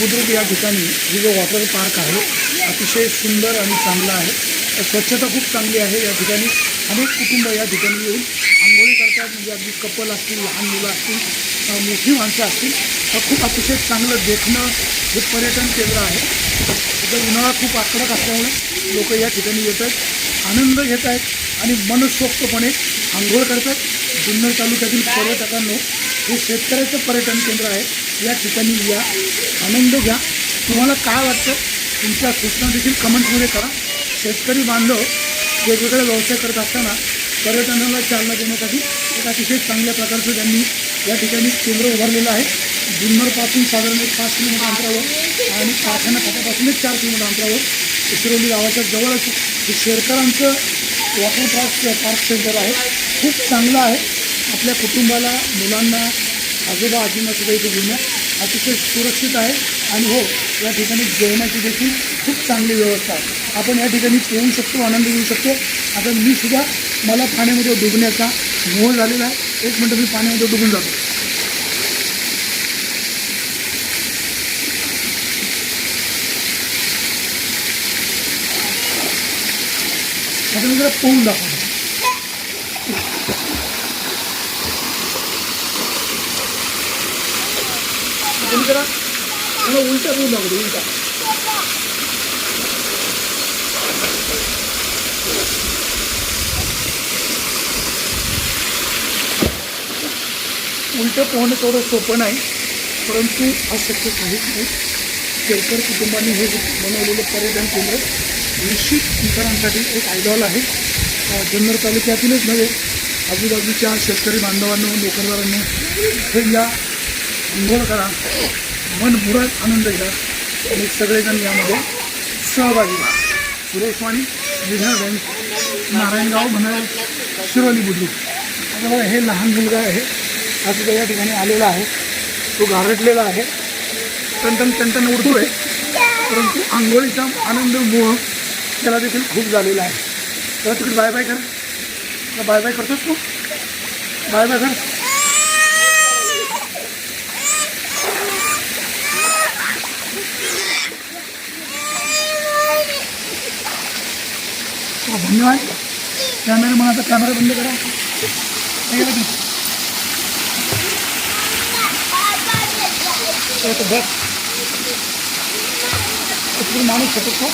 बुद्रुक या ठिकाणी हे जो वॉटर पार्क आहे अतिशय सुंदर आणि चांगला आहे. स्वच्छता खूप चांगली आहे. या ठिकाणी अनेक कुटुंब या ठिकाणी येऊन आंघोळी करतात. म्हणजे अगदी कपल असतील, लहान मुलं असतील, मोठी माणसं असतील. खूप अतिशय चांगलं देखणं हे पर्यटन केंद्र आहे. इथं उन्हाळा खूप आकडक असल्यामुळे लोक या ठिकाणी येत आहेत, आनंद घेत आहेत आणि मनसोक्तपणे आंघोळ करतात. जुन्नर तालुक्यातील पर्यटकांनो, हे शेतकऱ्याचं पर्यटन केंद्र आहे. या ठिकाणी या, आनंद घ्या. तुम्हाला काय वाटतं तुमच्या सूचना देखील कमेंट्समध्ये करा. शेतकरी बांधव वेगवेगळे व्यवसाय करत असताना पर्यटनाला चालना देण्यासाठी एक अतिशय चांगल्या प्रकारचं त्यांनी या ठिकाणी केंद्र उभारलेलं आहे. जुन्नरपासून साधारण एक 5 किलोमीटर अंतरावर आणि कारखाना खात्यापासून एक 4 किलोमीटर अंतरावर शिरोली गावाच्या जवळच हे शेतकऱ्यांचं वॉटर पार्क सेंटर आहे. खूप चांगलं आहे. आपल्या कुटुंबाला, मुलांना, आजोबा आजींना सुद्धा इथे घेणं अतिशय सुरक्षित आहे. आणि हो, या ठिकाणी जेवणाची देखील खूप चांगली व्यवस्था आहे. आपण या ठिकाणी पोहू शकतो, आनंद घेऊ शकतो. आता मी सुद्धा, मला पाण्यामध्ये डुबण्याचा मोह झालेला आहे. 1 मिनटं मी पाण्यामध्ये डुबून जातो. आता मी जरा पोहून दाखवतो. तुम्ही जरा मला उलटा पोहून दाखवतो. उलटा उलटं पोहणं थोडं सोपं नाही, परंतु अशक्य काहीच नाही. शेतकरी कुटुंबाने हे बनवलेलं पर्यटन केंद्र निश्चित इतरांसाठी एक आयडॉल आहे. जुन्नर तालुक्यातीलच नव्हे, आजूबाजूच्या शेतकरी बांधवांनो, नोकरदारांनो, हे या, आंघोळ करा, मन मुराद आनंद घ्या आणि सगळेजण यामध्ये सहभागी व्हा. सुरेश वाणी, विधा बँक, नारायणगाव, म्हणाल, शिरोली बुद्रुक. आता बघा, हे लहान मुलगा आहे, हा सुद्धा या ठिकाणी आलेला आहे. तो गारटलेला आहे, टनटन टनटन उडतो आहे, परंतु आंघोळीचा आनंद मोह त्याला देखील खूप झालेला आहे. तर तिकडे बाय बाय कर. बाय बाय करतोस तू? बाय बाय कर. धन्यवाद. कॅमेरा म्हणाचा कॅमेरा बंद करा. माणूस शकतो.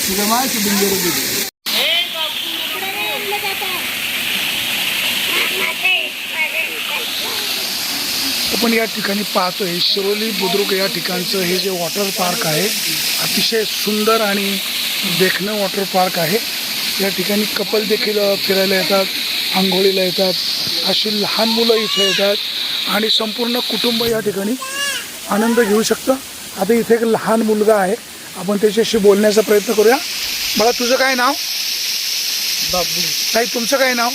तुझ्या माहिती बिंदू आपण या ठिकाणी पाहतोय. शिरोली बुद्रुक या ठिकाणचं हे जे वॉटर पार्क आहे अतिशय सुंदर आणि देखणं वॉटर पार्क आहे. या ठिकाणी कपल देखील फिरायला येतात, आंघोळीला येतात, अशी लहान मुलं इथे येतात आणि संपूर्ण कुटुंब या ठिकाणी आनंद घेऊ शकतं. आता इथे एक लहान मुलगा आहे, आपण त्याच्याशी बोलण्याचा प्रयत्न करूया. बघा, तुझं काय नाव? बाबू. ताई, तुमचं काय नाव?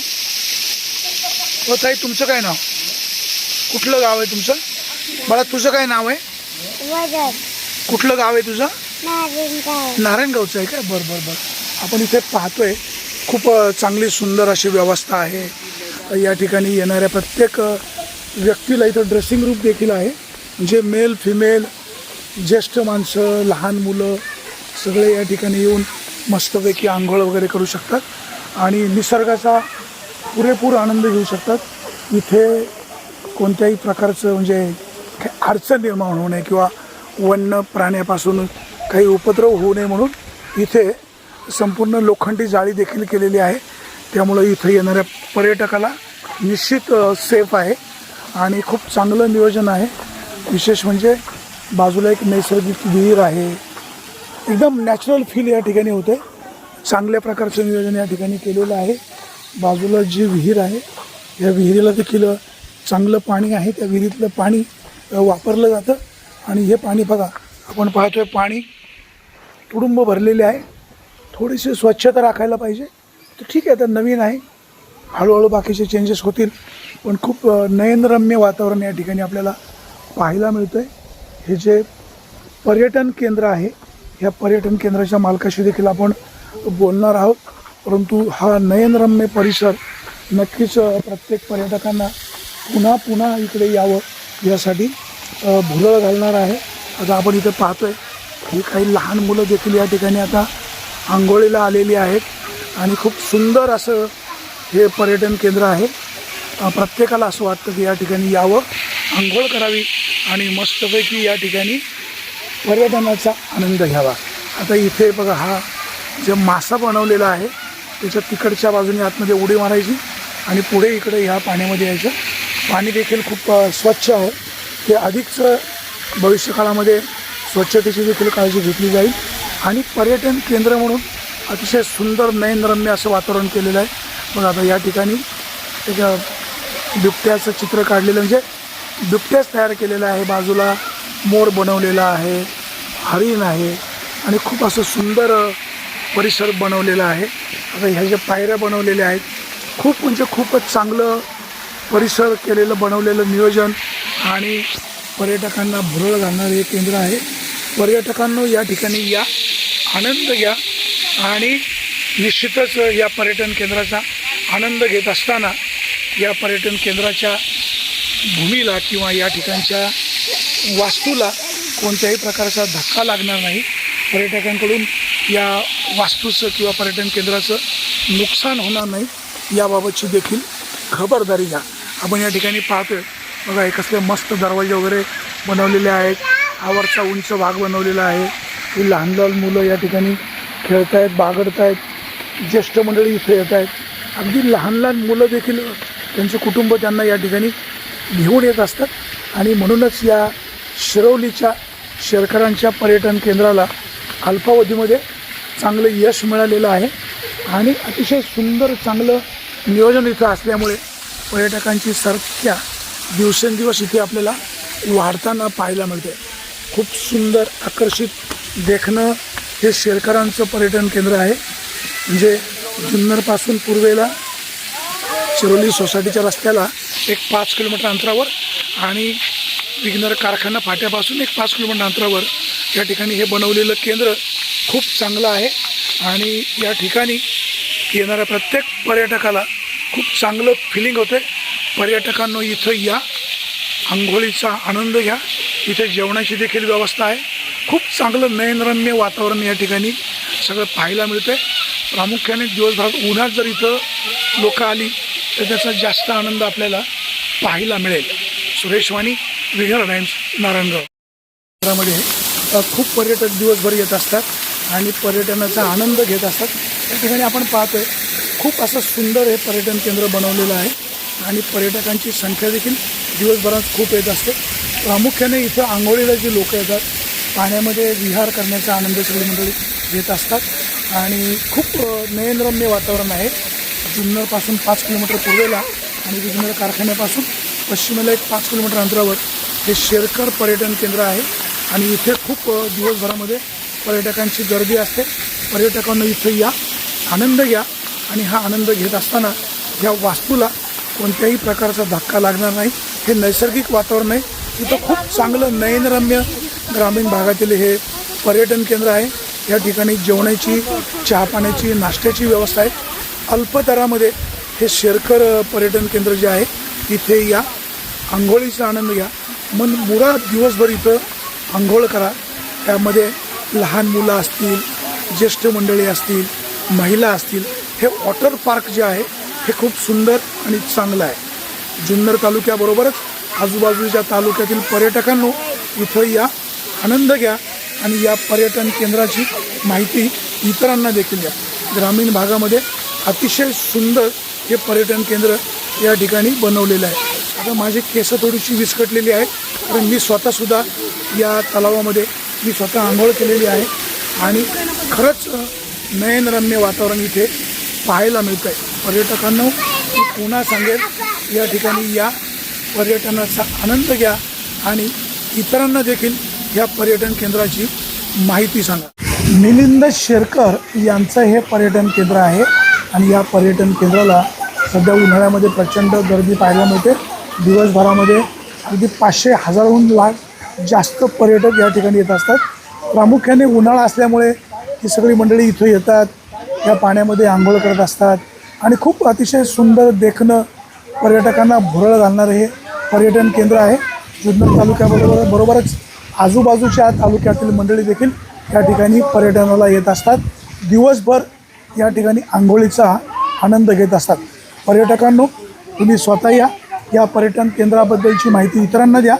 हो ताई, तुमचं काय नाव? कुठलं गाव आहे तुमचं? बाळा, तुझं काय नाव आहे? कुठलं गाव आहे तुझं? नारायणगावचं आहे का? बरं बरं बरं. आपण इथे पाहतोय खूप चांगली सुंदर अशी व्यवस्था आहे. या ठिकाणी येणाऱ्या प्रत्येक व्यक्तीला इथं ड्रेसिंग रूम देखील आहे. जे मेल, फिमेल, ज्येष्ठ माणसं, लहान मुलं सगळे या ठिकाणी येऊन मस्तपैकी आंघोळ वगैरे करू शकतात आणि निसर्गाचा पुरेपूर आनंद घेऊ शकतात. इथे कोणत्याही प्रकारचं म्हणजे अडचण निर्माण होऊ नये किंवा वन्य प्राण्यापासून काही उपद्रव होऊ नये म्हणून इथे संपूर्ण लोखंडी जाळी देखील केलेली आहे. त्यामुळं इथं येणाऱ्या पर्यटकाला निश्चित सेफ आहे आणि खूप चांगलं नियोजन आहे. विशेष म्हणजे बाजूला एक नैसर्गिक विहीर आहे. एकदम नॅचरल फील या ठिकाणी होते. चांगल्या प्रकारचं नियोजन या ठिकाणी केलेलं आहे. बाजूला जी विहीर आहे या विहिरीला देखील चांगलं पाणी आहे. त्या विहिरीतलं पाणी वापरलं जातं आणि हे पाणी बघा, आपण पाहतोय पाणी तुडुंब भरलेले आहे. थोडीशी स्वच्छता राखायला पाहिजे. तर ठीक आहे, तर नवीन आहे, हळूहळू बाकीचे चेंजेस होतील, पण खूप नयनरम्य वातावरण या ठिकाणी आपल्याला पाहायला मिळतं आहे. हे जे पर्यटन केंद्र आहे ह्या पर्यटन केंद्राच्या मालकाशी देखील आपण बोलणार आहोत. परंतु हा नयनरम्य परिसर नक्कीच प्रत्येक पर्यटकांना पुन्हा पुन्हा इकडे यावं यासाठी भुरळ घालणार आहे. आता आपण इथे पाहतोय ही काही लहान मुलं देखील या ठिकाणी आता आंघोळीला आलेली आहेत आणि खूप सुंदर असं हे पर्यटन केंद्र आहे. प्रत्येकाला असं वाटतं की या ठिकाणी यावं, आंघोळ करावी आणि मस्तपैकी या ठिकाणी पर्यटनाचा आनंद घ्यावा. आता इथे बघा हा जे मासा बनवलेला आहे त्याच्या तिकडच्या बाजूने आतमध्ये उडी मारायची आणि पुढे इकडे ह्या पाण्यामध्ये यायचं. पाणी देखील खूप स्वच्छ आहे. ते अधिकच भविष्यकाळामध्ये स्वच्छतेची देखील काळजी घेतली जाईल आणि पर्यटन केंद्र म्हणून अतिशय सुंदर नयनरम्य असं वातावरण केलेलं आहे. बघा आता या ठिकाणी एक बिबट्याचं चित्र काढलेलं म्हणजे बिबट्याच तयार केलेलं आहे. बाजूला मोर बनवलेला आहे, हरिण आहे आणि खूप असं सुंदर परिसर बनवलेला आहे. आता ह्या ज्या पायऱ्या बनवलेल्या आहेत खूप म्हणजे खूपच चांगलं परिसर केलेलं बनवलेलं नियोजन आणि पर्यटकांना भुरळ घालणारे हे केंद्र आहे. पर्यटकांनो या ठिकाणी या, आनंद घ्या आणि निश्चितच या पर्यटन केंद्राचा आनंद घेत असताना या पर्यटन केंद्राच्या भूमीला किंवा या ठिकाणच्या वास्तूला कोणत्याही प्रकारचा धक्का लागणार नाही. पर्यटकांकडून या वास्तूचं किंवा पर्यटन केंद्राचं नुकसान होणार नाही याबाबतची देखील खबरदारी घ्या. आपण या ठिकाणी पाहतोय बघा हे कसले मस्त दरवाजे वगैरे बनवलेले आहेत. आवरचा उंच भाग बनवलेला आहे. ही लहान लहान मुलं या ठिकाणी खेळत आहेत, बागडत आहेत. ज्येष्ठ मंडळी इथे येत आहेत. अगदी लहान लहान मुलं देखील त्यांचे कुटुंब त्यांना या ठिकाणी घेऊन येत असतात आणि म्हणूनच या शिरवलीच्या शेरकरांच्या पर्यटन केंद्राला अल्पावधीमध्ये चांगलं यश मिळालेलं आहे आणि अतिशय सुंदर चांगलं नियोजन इथं असल्यामुळे पर्यटकांची संख्या दिवसेंदिवस इथे आपल्याला वाढताना पाहायला मिळते. खूप सुंदर आकर्षित देखणं हे शेरकरांचं पर्यटन केंद्र आहे. म्हणजे जुन्नरपासून पूर्वेला शिरोली सोसायटीच्या रस्त्याला एक 5 किलोमीटर अंतरावर आणि विघ्नर कारखाना फाट्यापासून एक 5 किलोमीटर अंतरावर या ठिकाणी हे बनवलेलं केंद्र खूप चांगलं आहे आणि या ठिकाणी येणाऱ्या प्रत्येक पर्यटकाला खूप चांगलं फिलिंग होते. पर्यटकांनो इथं या, आंघोळीचा आनंद घ्या. इथे जेवणाची देखील व्यवस्था आहे. खूप चांगलं नयनरम्य वातावरण या ठिकाणी सगळं पाहायला मिळतं. प्रामुख्याने दिवसभरात उन्हात जर इथं लोक आली तर त्याचा जास्त आनंद आपल्याला पाहायला मिळेल. सुरेश वाणी, विघ्नर टाइम्स, नारायणगाव. शहरामध्ये खूप पर्यटक दिवसभर येत असतात आणि पर्यटनाचा आनंद घेत असतात. या ठिकाणी आपण पाहतोय खूप असं सुंदर हे पर्यटन केंद्र बनवलेलं आहे आणि पर्यटकांची संख्या देखील दिवसभरात खूप येत असते. प्रामुख्याने इथं आंघोळीला जी लोक येतात पाण्यामध्ये विहार करण्याचा आनंद सगळी मंडळी घेत असतात आणि खूप नयनरम्य वातावरण आहे. जुन्नरपासून 5 किलोमीटर पूर्वेला आणि विघ्नर कारखान्यापासून पश्चिमेला एक 5 किलोमीटर अंतरावर हे शेरकर पर्यटन केंद्र आहे आणि इथे खूप दिवसभरामध्ये पर्यटकांची गर्दी असते. पर्यटकांना इथं या, आनंद घ्या आणि हा आनंद घेत असताना ह्या वास्तूला कोणत्याही प्रकारचा धक्का लागणार नाही. हे नैसर्गिक वातावरण आहे. इथं खूप चांगलं नयनरम्य ग्रामीण भागातील हे पर्यटन केंद्र आहे. या ठिकाणी जेवणाची, चहा पाण्याची, नाश्त्याची व्यवस्था आहे. अल्प दरामध्ये हे शेरकर पर्यटन केंद्र जे आहे इथे या, आंघोळीचा आनंद घ्या. मन मुळात दिवसभर इथं आंघोळ करा. त्यामध्ये लहान मुलं असतील, ज्येष्ठ मंडळी असतील, महिला असतील. हे वॉटर पार्क जे आहे हे खूप सुंदर आणि चांगलं आहे. जुन्नर तालुक्याबरोबरच आजूबाजूच्या तालुक्यातील पर्यटकांनो इथं या, आनंद घ्या आणि या पर्यटन केंद्राची माहिती इतरांना देखील द्या. ग्रामीण भागामध्ये अतिशय सुंदर हे पर्यटन केंद्र या ठिकाणी बनवलेलं आहे. आता माझी केस थोडीशी विस्कटलेली आहेत कारण मी स्वतःसुद्धा या तलावामध्ये मी स्वतः आंघोळ केलेली आहे आणि खरंच नयनरम्य वातावरण इथे पाहायला मिळतं आहे. पर्यटकांना मी पुन्हा सांगेल या ठिकाणी या, पर्यटनाचा आनंद घ्या आणि इतरांना देखील या पर्यटन केंद्राची माहिती सांगा. मिलिंद शेरकर यांचं हे पर्यटन केंद्र आहे आणि या पर्यटन केंद्राला सध्या उन्हाळ्यामध्ये प्रचंड गर्दी पाहायला मिळते. दिवसभरामध्ये अगदी 500,000हून जास्त पर्यटक या ठिकाणी येत असतात. प्रामुख्याने उन्हाळा असल्यामुळे ही सगळी मंडळी इथं येतात, या पाण्यामध्ये आंघोळ करत असतात आणि खूप अतिशय सुंदर देखणं पर्यटकांना भुरळ घालणारं हे पर्यटन केंद्र आहे. जुन्नर तालुक्याबरोबरच आजूबाजूच्या तालुक्यातील मंडळी देखील या ठिकाणी पर्यटनाला येत असतात. दिवसभर या ठिकाणी आंघोळीचा आनंद घेत असतात. पर्यटकांनो, तुम्ही स्वतः या पर्यटन केंद्राबद्दलची माहिती इतरांना द्या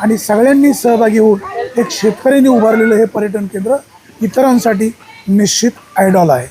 आणि सगळ्यांनी सहभागी होऊन एक शेतकऱ्यांनी उभारलेलं हे पर्यटन केंद्र इतरांसाठी निश्चित आयडॉल आहे.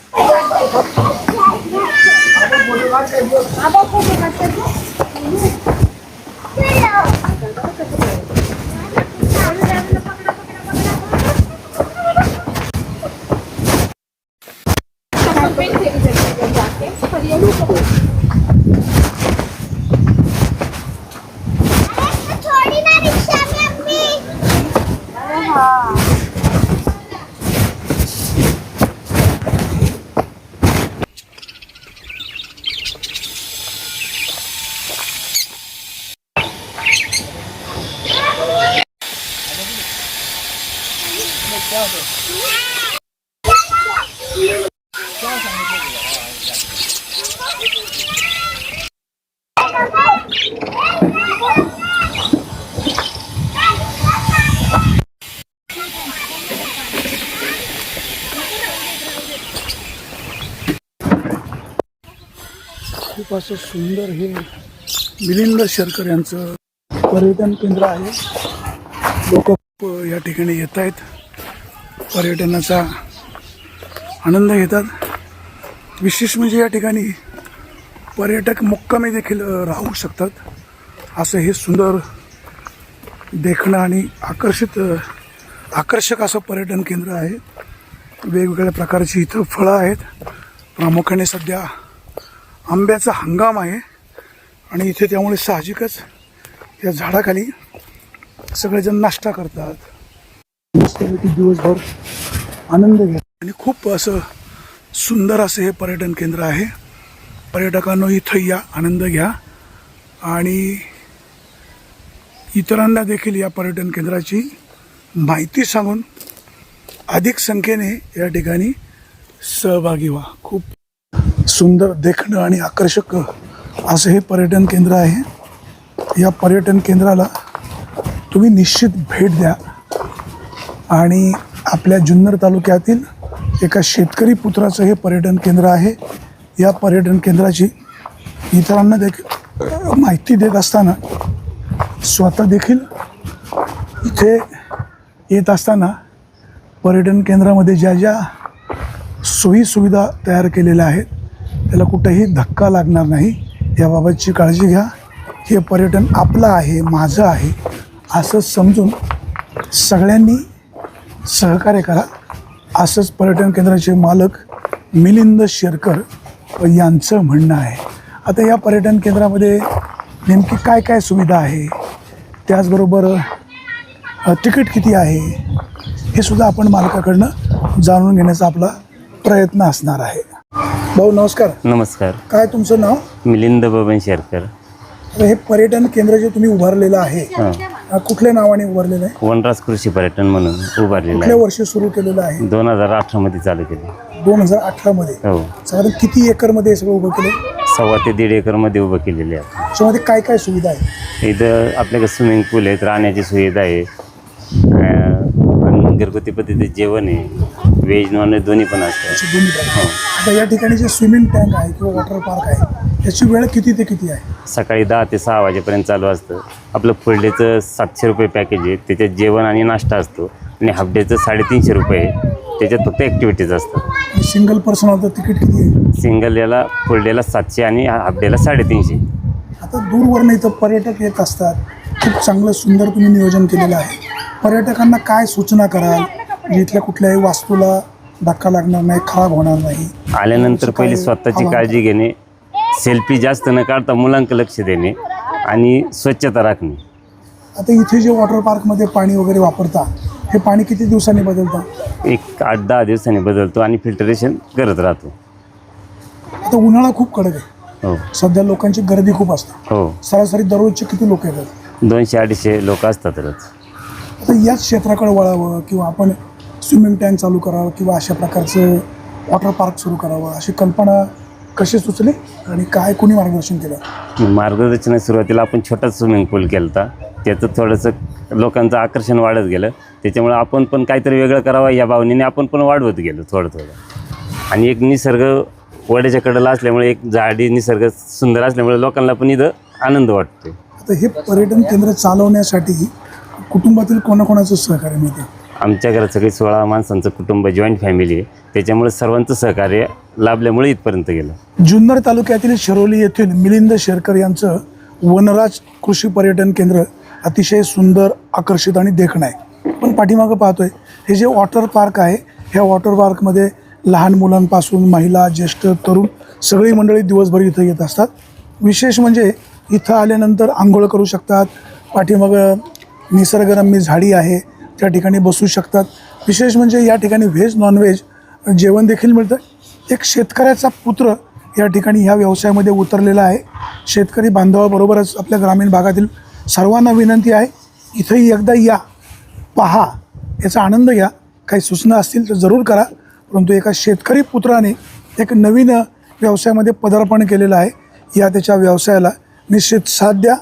खूप असं सुंदर हे मिलिंद शेरकर यांचं पर्यटन केंद्र आहे. लोक या ठिकाणी येत आहेत, पर्यटनाचा आनंद घेतात. विशेष म्हणजे या ठिकाणी पर्यटक मुक्कामी देखील राहू शकतात. असं हे सुंदर देखणं आणि आकर्षक असं पर्यटन केंद्र आहे. वेगवेगळ्या प्रकारची इथं फळं आहेत. प्रामुख्याने सध्या आंब्याचा हंगाम आहे आणि इथे त्यामुळे साहजिकच या झाडाखाली सगळेजण नाश्ता करतात, दिवसभर आनंद घेतात आणि खूप असं सुंदर असं हे पर्यटन केंद्र आहे. पर्यटकांनो, इथं या, आनंद घ्या आणि इतरांना देखील या पर्यटन केंद्राची माहिती सांगून अधिक संख्येने या ठिकाणी सहभागी व्हा. खूप सुंदर देखणं आणि आकर्षक असं हे पर्यटन केंद्र आहे. या पर्यटन केंद्राला तुम्ही निश्चित भेट द्या आणि आपल्या जुन्नर तालुक्यातील एका शेतकरी पुत्राचं हे पर्यटन केंद्र आहे. या पर्यटन केंद्राची इतरांना देखील माहिती देत असताना स्वतः देखील इथे येत असताना पर्यटन केंद्रामध्ये ज्या ज्या सोयीसुविधा तयार केलेल्या आहेत त्याला कुठेही धक्का लागणार नाही, याबाबतची काळजी घ्या. हे पर्यटन आपलं आहे, माझं आहे असं समजून सगळ्यांनी सहकार्य करा, असंच पर्यटन केंद्राचे मालक मिलिंद शेरकर यांचं म्हणणं आहे. आता या पर्यटन केंद्रामध्ये नेमकी काय काय सुविधा आहे, त्याचबरोबर तिकीट किती आहे, हे सुद्धा आपण मालकाकडनं जाणून घेण्याचा आपला प्रयत्न असणार आहे. भाऊ नमस्कार. नमस्कार. काय तुमचं नाव? मिलिंद बबन शेरकर. हे पर्यटन केंद्र जे तुम्ही उभारलेलं आहे, कुठल्या नावाने उभारलेलं आहे? वनराज कृषी पर्यटन म्हणून उभारलेलं कुठल्या आहे. वर्षी सुरू केलेलं आहे? 2018 मध्ये चालू केले. 2018 मध्ये. हो. साधारण किती एकर मध्ये सगळं उभं केलं? 1.25 ते 1.5 एकर मध्ये उभं केलेले आहे. त्याच्यामध्ये काय काय सुविधा आहे? इथं आपल्याकडे स्विमिंग पूल आहेत, राहण्याची सुविधा आहे, घरगुती पद्धतीचे जेवण आहे, व्हेज नॉन व्हेज दोन्ही पण असतं. दोन्ही पण. आता या ठिकाणी जे स्विमिंग टँक आहे किंवा वॉटर पार्क आहे त्याची वेळ किती ते किती आहे? सकाळी 10 ते 6 वाजेपर्यंत चालू असतं. आपलं फुल डेचं 700 रुपये पॅकेज आहे, त्याच्यात जेवण आणि नाश्ता असतो. आणि हाफ डेचं 350 रुपये आहे, त्याच्यात फक्त ॲक्टिव्हिटीज असतात. सिंगल पर्सन आता तिकीट किती आहे? सिंगल याला फुल डेला 700 आणि हाफ डेला 350. आता दूरवरून इथं पर्यटक येत असतात, खूप चांगलं सुंदर तुम्ही नियोजन केलेलं आहे. पर्यटकांना काय सूचना कराल म्हणजे इथल्या कुठल्याही वास्तूला धक्का लागणार नाही, खराब होणार नाही? आल्यानंतर पहिली स्वतःची काळजी घेणे, सेल्फी जास्त न काढता मुलांकडे लक्ष देणे आणि स्वच्छता राखणे. आता इथे जे वॉटर पार्कमध्ये पाणी वगैरे वापरता, हे पाणी किती दिवसांनी बदलता? एक 8-10 दिवसांनी बदलतो आणि फिल्टरेशन करत राहतो. आता उन्हाळा खूप कडक आहे. हो सध्या लोकांची गर्दी खूप असते. हो. सरासरी दररोजचे किती लोक येतात? 200-250 लोक असतातच. आता याच क्षेत्राकडे वळावं किंवा आपण स्विमिंग टँक चालू करावं किंवा अशा प्रकारचं वॉटर पार्क सुरू करावं, अशी कल्पना कशी सुचली आणि काय कोणी मार्गदर्शन केलं? मार्गदर्शना सुरुवातीला आपण छोटाच स्विमिंग पूल केला होता. त्याचं थोडंसं लोकांचं आकर्षण वाढत गेलं. त्याच्यामुळे आपण पण काहीतरी वेगळं करावं या भावनेने आपण पण वाढवत गेलो थोडं थोडं. आणि एक निसर्ग वड्याच्या कडेला असल्यामुळे, एक झाडी निसर्ग सुंदर असल्यामुळे लोकांना पण इथं आनंद वाटतो. आता हे पर्यटन केंद्र चालवण्यासाठी कुटुंबातील कोणाकोणाचं सहकार्य मिळते? आमच्या घरात सगळे 16 माणसांचं कुटुंब, जॉईंट फॅमिली आहे. त्याच्यामुळे सर्वांचं सहकार्य लाभल्यामुळे इथपर्यंत गेलं. जुन्नर तालुक्यातील शिरोली येथील मिलिंद शेरकर यांचं वनराज कृषी पर्यटन केंद्र अतिशय सुंदर, आकर्षित आणि देखणं आहे. पण पाठीमागं पाहतोय हे जे वॉटर पार्क आहे, ह्या वॉटर पार्कमध्ये लहान मुलांपासून महिला, ज्येष्ठ, तरुण सगळी मंडळी दिवसभर इथं येत असतात. विशेष म्हणजे इथं आल्यानंतर आंघोळ करू शकतात. पाठीमागं निसर्गरम्य झाडी आहे, त्या ठिकाणी बसू शकतात. विशेष म्हणजे या ठिकाणी व्हेज नॉनव्हेज जेवण देखील मिळतं. एक शेतकऱ्याचा पुत्र या ठिकाणी ह्या व्यवसायामध्ये उतरलेला आहे. शेतकरी बांधवाबरोबरच आपल्या ग्रामीण भागातील सर्वांना विनंती आहे, इथंही एकदा या, पहा, याचा आनंद घ्या. काही सूचना असतील तर जरूर करा. परंतु एका शेतकरी पुत्राने एक नवीन व्यवसायामध्ये पदार्पण केलेलं आहे. या त्याच्या व्यवसायाला निश्चित साथ द्या.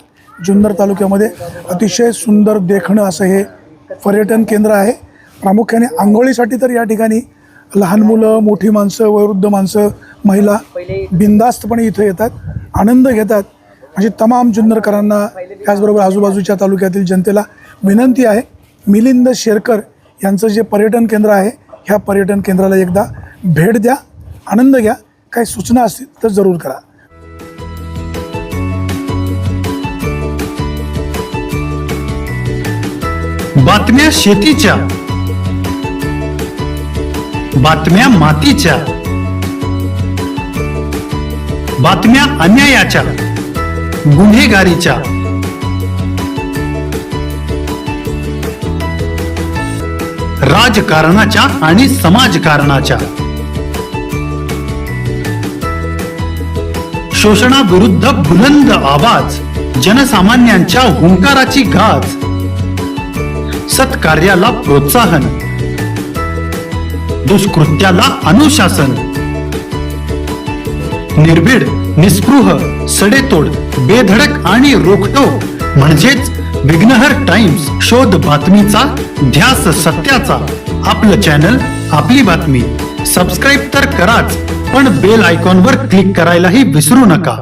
जुन्नर तालुक्यामध्ये अतिशय सुंदर देखणं असं हे पर्यटन केंद्र आहे. प्रामुख्याने आंघोळीसाठी तर या ठिकाणी लहान मुलं, मोठी माणसं, वयोवृद्ध माणसं, महिला बिनधास्तपणे इथं येतात, आनंद घेतात. म्हणजे तमाम जुन्नरकरांना, त्याचबरोबर आजूबाजूच्या तालुक्यातील जनतेला विनंती आहे, मिलिंद शेरकर यांचं जे पर्यटन केंद्र आहे, ह्या पर्यटन केंद्राला एकदा भेट द्या, आनंद घ्या. काही सूचना असतील तर जरूर करा. बातम्या शेतीच्या, बातम्या मातीच्या, बातम्या अन्यायाच्या, गुन्हेगारीच्या, राजकारणाच्या आणि समाजकारणाच्या, शोषणाविरुद्ध बुलंद आवाज, जनसामान्यांच्या हुंकाराची गाज, सत्कार्याला प्रोत्साहन, दुष्कृत्याला अनुशासन, निर्भीड, निस्पृह, सडेतोड, बेधडक आणि रोखठोक म्हणजेच विघ्नहर टाइम्स. शोध बातमीचा, ध्यास सत्याचा. आपलं चॅनल, आपली बातमी. सबस्क्राईब तर कराच, पण बेल आयकॉनवर क्लिक करायलाही विसरू नका.